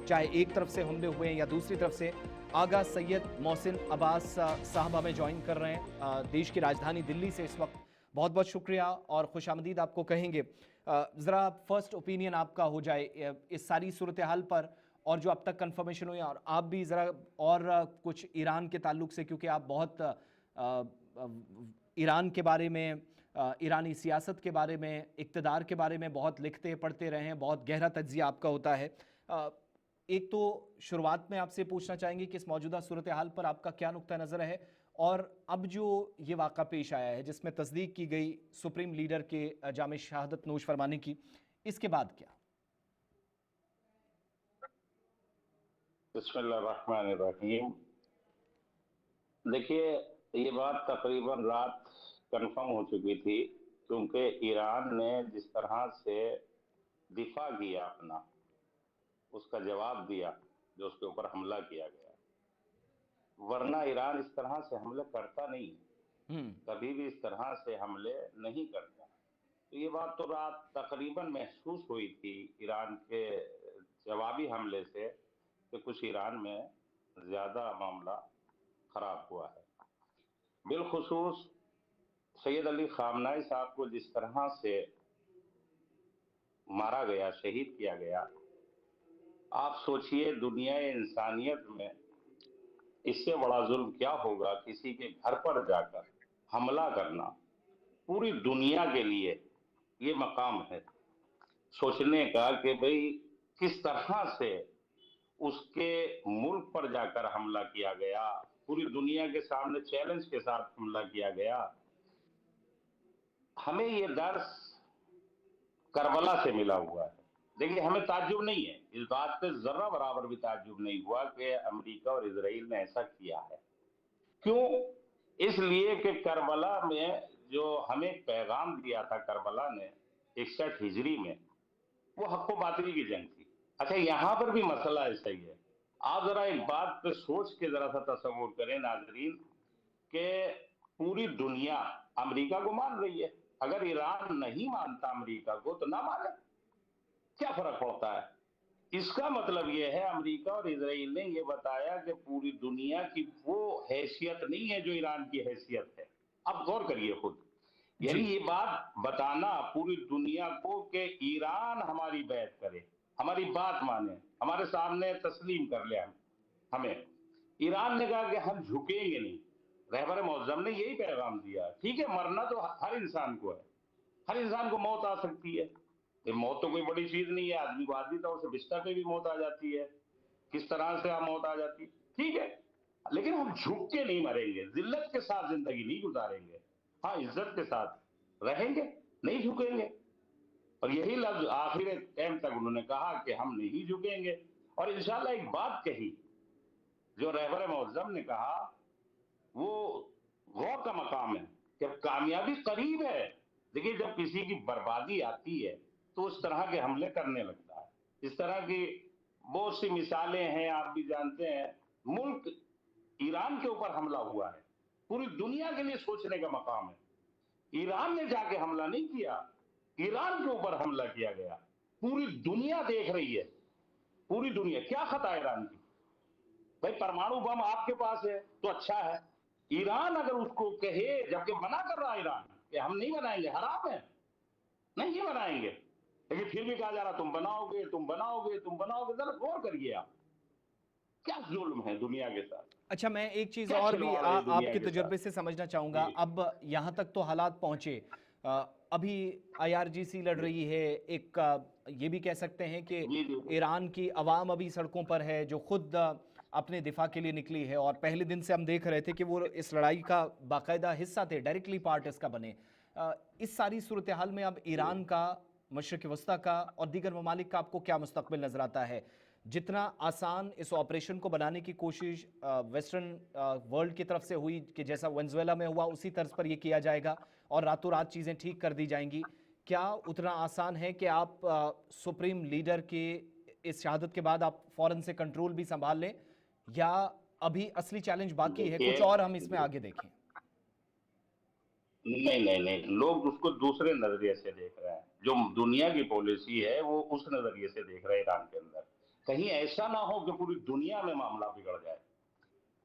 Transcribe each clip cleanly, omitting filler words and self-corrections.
चाहे एक तरफ से हमले हुए हैं या दूसरी तरफ से। आगा सैयद मोहसिन अब्बास साहब हमें ज्वाइन कर रहे हैं देश की राजधानी दिल्ली से इस वक्त। बहुत बहुत शुक्रिया और खुशामदीद आपको कहेंगे। ज़रा फर्स्ट ओपिनियन आपका हो जाए इस सारी सूरत हाल पर, और जो अब तक कंफर्मेशन हुई, और आप भी ज़रा और कुछ ईरान के ताल्लुक से, क्योंकि आप बहुत ईरान के बारे में, ईरानी सियासत के बारे में, इक़्तिदार के बारे में बहुत लिखते पढ़ते रहे हैं, बहुत गहरा तज्ज़िया आपका होता है। एक तो शुरुआत में आपसे पूछना चाहेंगे कि इस मौजूदा सूरत हाल पर आपका क्या नुक्ता नज़र है, और अब जो ये वाक़ा पेश आया है जिसमें तस्दीक की गई सुप्रीम लीडर के जाम शहादत नोश फरमाने की, इसके बाद क्या? बिस्मिल्लाहिर्रहमानिर्रहीम। देखिए, ये बात तकरीबन रात कंफर्म हो चुकी थी, क्योंकि ईरान ने जिस तरह से दिफा किया अपना, उसका जवाब दिया जो उसके ऊपर हमला किया गया। वरना ईरान इस तरह से हमले करता नहीं, कभी भी इस तरह से हमले नहीं करता। तो ये बात तो रात तकरीबन महसूस हुई थी ईरान के जवाबी हमले से कि कुछ ईरान में ज्यादा मामला खराब हुआ है। बिलखुसूस सैयद अली खामनाई साहब को जिस तरह से मारा गया, शहीद किया गया, आप सोचिए दुनिया इंसानियत में इससे बड़ा जुल्म क्या होगा। किसी के घर पर जाकर हमला करना पूरी दुनिया के लिए ये मकाम है सोचने का कि भाई किस तरह से उसके मुल्क पर जाकर हमला किया गया, पूरी दुनिया के सामने चैलेंज के साथ हमला किया गया। हमें ये दर्स करबला से मिला हुआ है। देखिए, हमें ताज्जुब नहीं है, इस बात पे जर्रा बराबर भी ताज्जुब नहीं हुआ कि अमेरिका और इजराइल ने ऐसा किया है। क्यों? इसलिए कि करबला में जो हमें पैगाम दिया था करबला ने 61 हिजरी में, वो हक्को बातिल की जंग थी। अच्छा, यहां पर भी मसला ऐसा ही है। आप जरा एक बात पे सोच के जरा सा तसव्वुर करें नाजरीन, कि पूरी दुनिया अमेरिका को मान रही है। अगर ईरान नहीं मानता अमेरिका को तो ना माने, क्या फर्क पड़ता है? इसका मतलब यह है अमेरिका और इजराइल ने यह बताया कि पूरी दुनिया की वो हैसियत नहीं है जो ईरान की हैसियत है। अब गौर करिए खुद, यानी जी। ये बात बताना पूरी दुनिया को कि ईरान हमारी बैत करे, हमारी बात माने, हमारे सामने तस्लीम कर ले हमें। ईरान ने कहा कि हम झुकेंगे नहीं। रहबर मौजम ने यही पैगाम दिया। ठीक है, मरना तो हर इंसान को है, हर इंसान को मौत आ सकती है। ये मौत तो कोई बड़ी चीज नहीं है, आदमी को आदमी तौर से बिस्तर पे भी मौत आ जाती है, किस तरह से मौत आ जाती है, ठीक है। लेकिन हम झुक के नहीं मरेंगे, जिल्लत के साथ जिंदगी नहीं गुजारेंगे, हाँ इज्जत के साथ रहेंगे, नहीं झुकेंगे। और यही लफ्ज आखिर टाइम तक उन्होंने कहा कि हम नहीं झुकेंगे। और इंशाल्लाह एक बात कही जो रहबर मौजम ने कहा, वो गौर का मकाम है कि कामयाबी करीब है। देखिए, जब किसी की बर्बादी आती है तो उस तरह के हमले करने लगता है। इस तरह की बहुत सी मिसालें हैं, आप भी जानते हैं। मुल्क ईरान के ऊपर हमला हुआ है, पूरी दुनिया के लिए सोचने का मकाम है। ईरान ने जाके हमला नहीं किया, ईरान के ऊपर हमला किया गया। पूरी दुनिया देख रही है, पूरी दुनिया। क्या खता है ईरान की? भाई, परमाणु बम आपके पास है तो अच्छा है। ईरान अगर उसको कहे, जबकि मना कर रहा है ईरान कि हम नहीं बनाएंगे, हराम है, नहीं बनाएंगे, लेकिन फिर भी कहा जा रहा तुम बनाओगे, तुम बनाओगे, तुम बनाओगे। जरा गौर करिए आप, क्या जुल्म है दुनिया के साथ, अच्छा, मैं एक चीज़ क्या और भी खिलवाड़ है दुनिया आपके के तजुर्बे साथ। से समझना चाहूँगा। जी अब यहाँ तक तो हालात पहुँचे, अभी आईआरजीसी लड़ जी रही है, एक ये भी कह सकते हैं कि जी जी ईरान की आवाम अभी सड़कों पर है जो खुद अपने दिफा के लिए निकली है, और पहले दिन से हम देख रहे थे कि वो इस लड़ाई का बाकायदा हिस्सा थे, डायरेक्टली पार्ट इसका बने। इस सारी सूरत हाल में अब जी। ईरान का, मशरक़ वस्ता का और दीगर ममालिक का आपको क्या मुस्तकबिल नज़र आता है? जितना आसान इस ऑपरेशन को बनाने की कोशिश वेस्टर्न वर्ल्ड की तरफ से हुई कि जैसा वेनेजुएला में हुआ उसी तर्ज पर यह किया जाएगा और रातों रात चीज़ें ठीक कर दी जाएंगी, क्या उतना आसान है कि आप सुप्रीम लीडर के इस शहादत के बाद आप फौरन से कंट्रोल भी संभाल लें, या अभी असली चैलेंज बाकी है, देखिए, कुछ और हम इसमें आगे देखें? नहीं नहीं नहीं, लोग उसको दूसरे नजरिए से देख रहे हैं। जो दुनिया की पॉलिसी है वो उस नजरिए से देख रहे हैं ईरान के अंदर। कहीं ऐसा ना हो कि पूरी दुनिया में मामला बिगड़ जाए।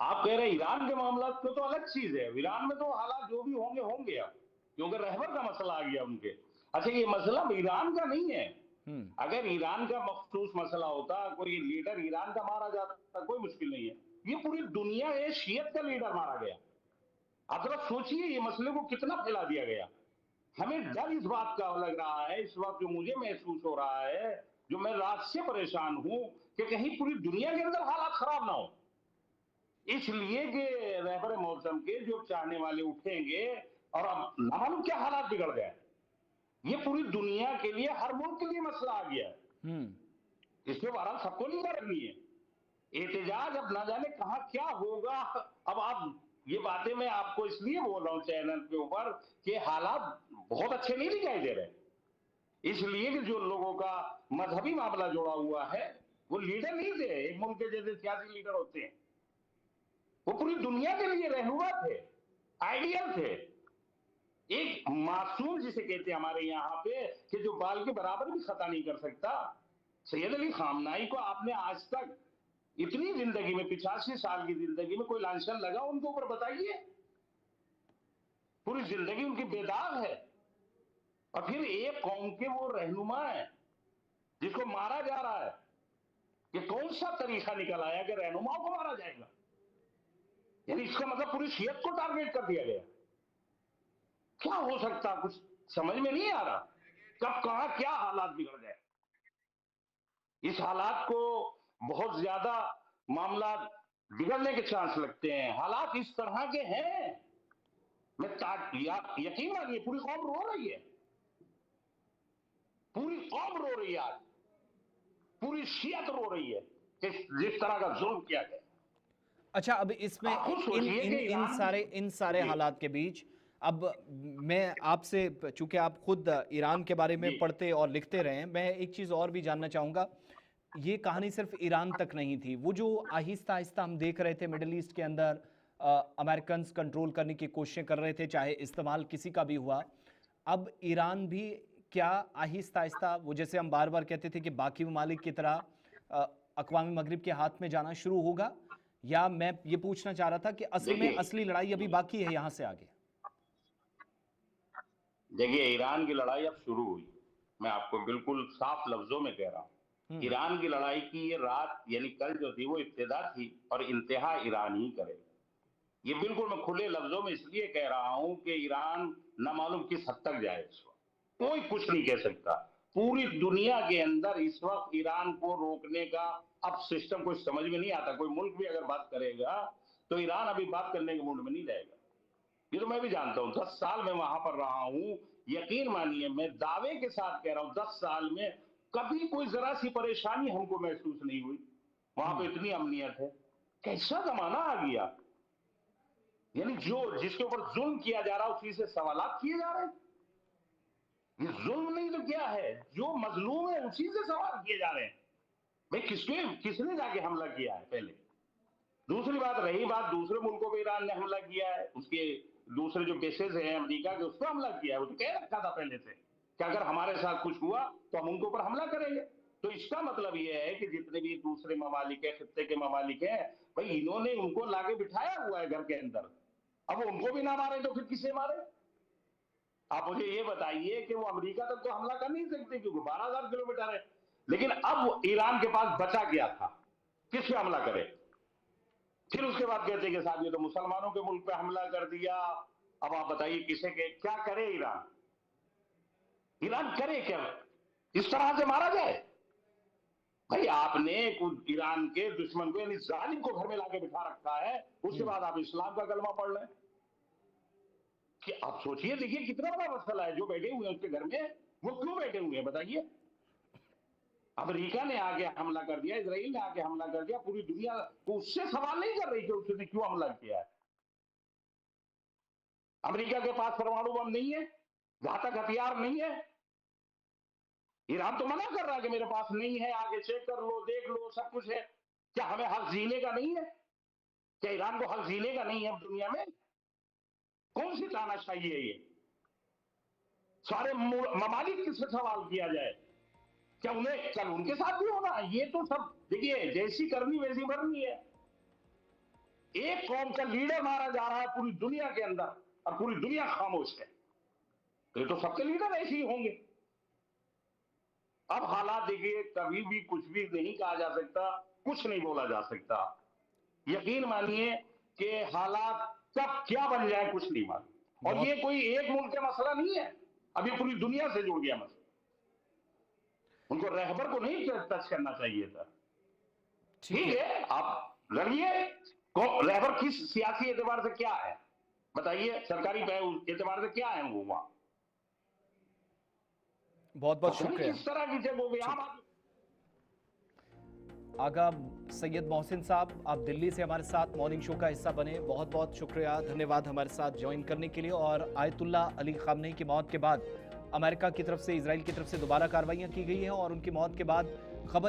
आप कह रहे हैं ईरान के मामला को, तो अलग चीज है। ईरान में तो हालात जो भी होंगे होंगे अब, क्योंकि रहबर का मसला आ गया उनके। अच्छा, ये मसला ईरान का नहीं है। हम्म। अगर ईरान का मखसूस मसला होता, कोई लीडर ईरान का मारा जाता, कोई मुश्किल नहीं है। ये पूरी दुनिया में शियत का लीडर मारा गया। आप जरा सोचिए ये मसले को कितना फैला दिया गया। हमें डर इस बात का लग रहा है, इस वक्त जो मुझे महसूस हो रहा है, जो मैं रात से परेशान हूं, कि कहीं पूरी दुनिया के अंदर हालात खराब ना हो। इसलिए कि रहबर मौसम के जो चाहने वाले उठेंगे, और अब ना मालूम क्या हालात बिगड़ गए। ये पूरी दुनिया के लिए, हर मुल्क के लिए मसला आ गया है। इसमें बहरहाल सबको निगाह रखनी है। एहतजाज अब ना जाने कहां क्या होगा। अब आप ये बातें मैं आपको इसलिए बोल रहा हूं चैनल के ऊपर कि हालात बहुत अच्छे नहीं दिखाई दे रहे। इसलिए कि जो लोगों का मजहबी मामला जुड़ा हुआ है, वो लीडर नहीं थे। एक मुल्क के जैसे सियासी लीडर होते हैं, वो पूरी दुनिया के लिए रहनुमा थे, आइडियल थे। एक मासूम जिसे कहते हैं हमारे यहाँ पे, कि जो बाल के बराबर भी खता नहीं कर सकता, सैयद अली खामनाई को आपने आज तक इतनी जिंदगी में, 85 साल की जिंदगी में कोई लांछन लगा उनके ऊपर? बताइए। पूरी जिंदगी उनकी बेदाग है, और फिर एक कौम के वो रहनुमा है जिसको मारा जा रहा है। कि कौन सा तरीका निकल आया कि रहनुमाओं को मारा जाएगा? यानी इसका मतलब पूरी शियत को टारगेट कर दिया गया। क्या हो सकता, कुछ समझ में नहीं आ रहा। कब कहां क्या हालात बिगड़ गए। इस हालात को बहुत ज्यादा मामला बिगड़ने के चांस लगते हैं। हालात इस तरह के हैं, मैं यकीन मानिए पूरी कौम रो रही है। पूरी कौम रो रही है आज। पूरी शियत रो रही है कि जिस तरह का जुल्म किया गया। अच्छा, अब इसमें आप खुद इन सोचिए इन कि इन सारे जी हालात के बीच, अब मैं आपसे, चूंकि आप खुद ईरान के बारे में जी पढ़ते और लिखते रहे हैं, मैं एक चीज़ और भी जानना चाहूँगा। ये कहानी सिर्फ ईरान तक नहीं थी। वो जो आहिस्ता आहिस्ता हम देख रहे थे मिडिल ईस्ट के अंदर, अमेरिकन कंट्रोल करने की कोशिशें कर रहे थे, चाहे इस्तेमाल किसी का भी हुआ। अब ईरान भी क्या आहिस्ता आहिस्ता, वो जैसे हम बार बार कहते थे कि बाकी ममालिक की तरह अक़वाम मगरिब के हाथ में जाना शुरू होगा? या मैं ये पूछना चाह रहा था कि असल में देखिए असली लड़ाई अभी बाकी है यहाँ से आगे? देखिए, ईरान की लड़ाई अब शुरू हुई। मैं आपको बिल्कुल साफ लफ्जों में कह रहा हूं, हम्म। ईरान की लड़ाई की ये रात, यानी कल जो थी, वो इब्तिदा थी, और इंतहा ईरान ही करेगा। ये बिल्कुल मैं खुले लफ्जों में इसलिए कह रहा हूं कि ईरान न मालूम किस हद तक जाए इस वक्त। कोई कुछ नहीं कह सकता। पूरी दुनिया के अंदर इस वक्त ईरान को रोकने का अब सिस्टम कुछ समझ में नहीं आता। कोई मुल्क भी अगर बात करेगा तो ईरान अभी बात करने के मूड में नहीं रहेगा। ये तो मैं भी जानता हूं, 10 साल में वहां पर रहा हूं। यकीन मानिए, मैं दावे के साथ कह रहा हूं, 10 साल में कभी कोई जरा सी परेशानी हमको महसूस नहीं हुई। वहां पे हम्म। इतनी अमनियत है। कैसा जमाना आ गया। यानी जो जिसके ऊपर जुल्म किया जा रहा है उसी से सवालात किए जा रहे हैं। ये जुल्म नहीं तो क्या है, जो मजलूम है उसी से सवाल किए जा रहे हैं। भाई किसने जाके हमला किया है पहले? दूसरी बात, रही बात दूसरे मुल्कों पर ईरान ने हमला किया है, उसके दूसरे जो बेसेस हैं अमेरिका के, उस पर हमला किया है। वो तो कह रखा था पहले से कि अगर हमारे साथ कुछ हुआ तो हम उनके ऊपर हमला करेंगे। तो इसका मतलब यह है कि जितने भी दूसरे ममालिक है, खित्ते के ममालिक हैं, भाई इन्होंने उनको लाके बिठाया हुआ है घर के अंदर। अब वो उनको भी ना मारे तो फिर किसे मारे? आप मुझे ये बताइए कि वो अमेरिका तक तो हमला कर नहीं सकते क्योंकि 12,000 किलोमीटर है। लेकिन अब ईरान के पास बचा क्या था, किस पे हमला करे? फिर उसके बाद कहते कि साहब ये तो मुसलमानों के मुल्क पे हमला कर दिया। अब आप बताइए किसे के क्या करे ईरान? ईरान करे क्या? इस तरह से मारा जाए? भाई आपने ईरान के दुश्मन को, यानी जालिम को घर में लाके बिठा रखा है, उसके हम्म। बाद आप इस्लाम का कलमा पढ़ रहे हैं। कि आप सोचिए, देखिए कितना बड़ा मसला है। जो बैठे हुए हैं उसके घर में, वो क्यों बैठे हुए हैं बताइए? अमेरिका ने आके हमला कर दिया, इसराइल ने आके हमला कर दिया, पूरी दुनिया को उससे सवाल नहीं कर रही कि उसने क्यों हमला किया है। अमेरिका के पास परमाणु बम नहीं है, घातक हथियार नहीं है। ईरान तो मना कर रहा है कि मेरे पास नहीं है, आगे चेक कर लो, देख लो, सब कुछ है। क्या हमें हक जीने का नहीं है? क्या ईरान को हक जीने का नहीं है दुनिया में? कौन सी तानाशाही है ये? सारे ममालिक से सवाल किया जाए क्या उन्हें कल उनके साथ भी होना? ये तो सब देखिए, जैसी करनी वैसी भरनी है। एक कौम का लीडर मारा जा रहा है पूरी दुनिया के अंदर और पूरी दुनिया खामोश है, तो ये तो सबके लीडर ऐसे ही होंगे। अब हालात देखिए, कभी भी कुछ भी नहीं कहा जा सकता, कुछ नहीं बोला जा सकता। यकीन मानिए कि हालात कब क्या बन जाए कुछ नहीं मालूम। और बहुत ये कोई एक मुल्क का मसला नहीं है, अभी पूरी दुनिया से जुड़ गया मसला। उनको रहबर को नहीं टच करना चाहिए था। ठीक ठीक है। है, आप लड़िए। रहबर किस सियासी एतबार से क्या है बताइए, सरकारी एतबार से क्या है वो वहां? बहुत बहुत पता नहीं शुक्रिया। किस तरह की जब वो ठीक आम है। आदमी। आगा सैयद मोहसिन साहब, आप दिल्ली से हमारे साथ मॉर्निंग शो का हिस्सा बने, बहुत बहुत शुक्रिया, धन्यवाद हमारे साथ ज्वाइन करने के लिए। और आयतुल्ला अली खामनेई की मौत के बाद अमेरिका की तरफ से, इजराइल की तरफ से दोबारा कार्रवाइयां की गई हैं और उनकी मौत के बाद खबर